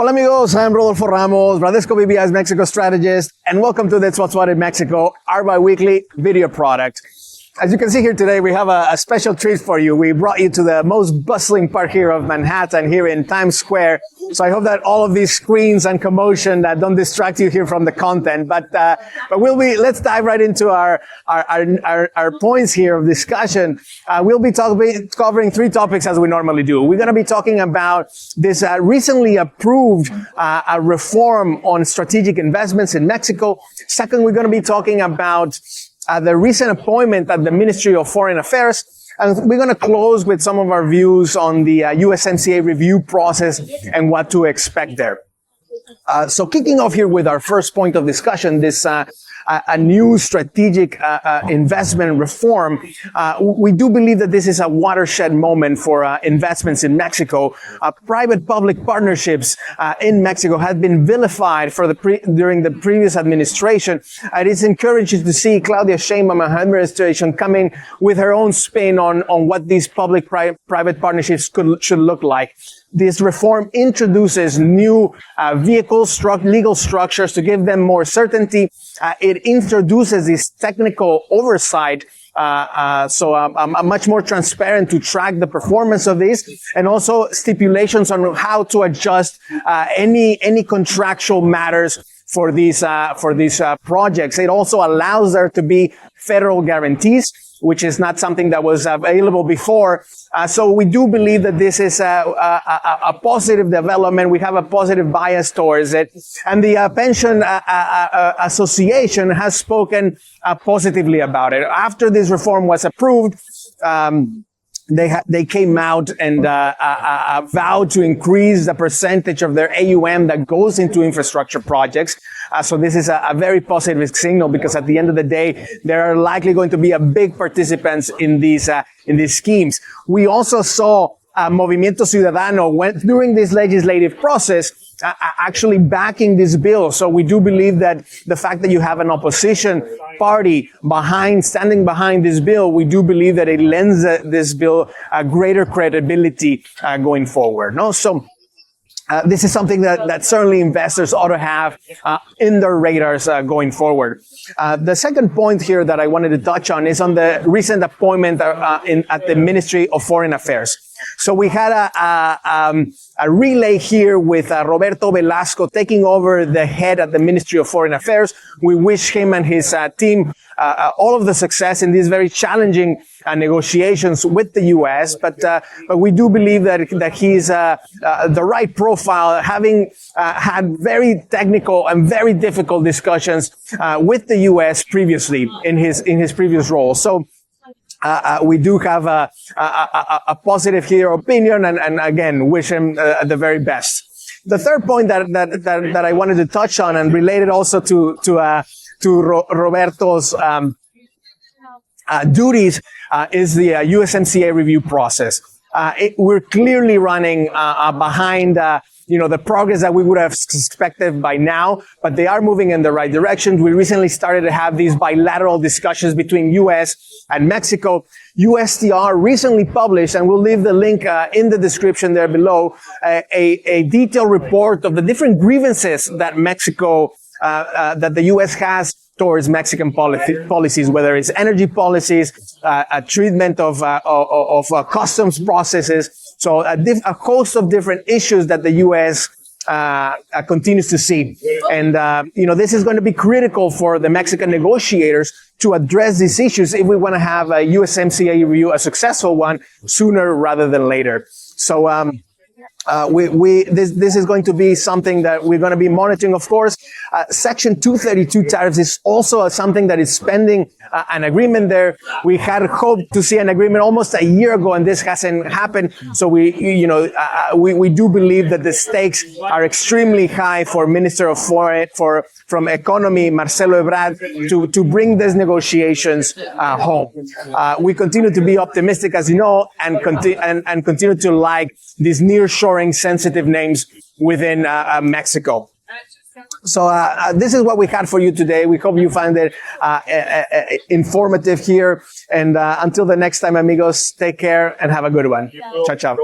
Hola amigos, I'm Rodolfo Ramos, Bradesco BBI's Mexico strategist, and welcome to That's What's What in Mexico, our bi-weekly video product. As you can see here today, we have a special treat for you. We brought you to the most bustling part here of Manhattan, here in Times Square. So I hope that all of these screens and commotion don't distract you here from the content. But let's dive right into our points here of discussion. We'll be covering three topics as we normally do. We're going to be talking about this recently approved reform on strategic investments in Mexico. Second, we're going to be talking about the recent appointment at the Ministry of Foreign Affairs. And we're going to close with some of our views on the USMCA review process and what to expect there. So kicking off here with our first point of discussion, this a new strategic investment reform. We do believe that this is a watershed moment for investments in Mexico. Private-public partnerships in Mexico have been vilified during the previous administration. It is encouraging to see Claudia Sheinbaum and her administration coming with her own spin on what these public-private partnerships should look like. This reform introduces new legal structures to give them more certainty. It introduces this technical oversight, so much more transparent to track the performance of this, and also stipulations on how to adjust any contractual matters for these projects. It also allows there to be federal guarantees, which is not something that was available before. So we do believe that this is a positive development. We have a positive bias towards it. And the Pension Association has spoken positively about it. After this reform was approved, they came out and vowed to increase the percentage of their AUM that goes into infrastructure projects. So this is a very positive signal, because at the end of the day, there are likely going to be a big participants in these schemes. We also saw Movimiento Ciudadano during this legislative process actually backing this bill. So we do believe that the fact that you have an opposition party standing behind this bill, we do believe that it lends this bill a greater credibility going forward. No, so this is something that certainly investors ought to have in their radars going forward. The second point here that I wanted to touch on is on the recent appointment at the Ministry of Foreign Affairs. So we had a relay here with Roberto Velasco taking over the head at the Ministry of Foreign Affairs. We wish him and his team all of the success in these very challenging negotiations with the U.S. But we do believe that he's the right profile, having had very technical and very difficult discussions with the U.S. previously in his previous role. So we do have a positive here opinion, and again, wish him the very best. The third point that I wanted to touch on, and related also to Roberto's duties, is the USMCA review process. We're clearly running behind the progress that we would have expected by now, but they are moving in the right direction. We recently started to have these bilateral discussions between U.S. and Mexico. USTR recently published, and we'll leave the link in the description there below, a detailed report of the different grievances that that the U.S. has towards Mexican policies, whether it's energy policies, treatment of customs processes. So a host of different issues that the U.S. continues to see. And, this is going to be critical for the Mexican negotiators to address these issues if we want to have a USMCA review, a successful one, sooner rather than later. So, this is going to be something that we're going to be monitoring, of course. Section 232 tariffs is also something that is pending an agreement there. We had hoped to see an agreement almost a year ago, and this hasn't happened. So we do believe that the stakes are extremely high for Minister of Foreign from Economy, Marcelo Ebrard, to bring these negotiations home. We continue to be optimistic, as you know, and continue to like these nearshoring sensitive names within Mexico. So this is what we had for you today. We hope you find it informative here. And until the next time, amigos, take care and have a good one. Ciao, ciao.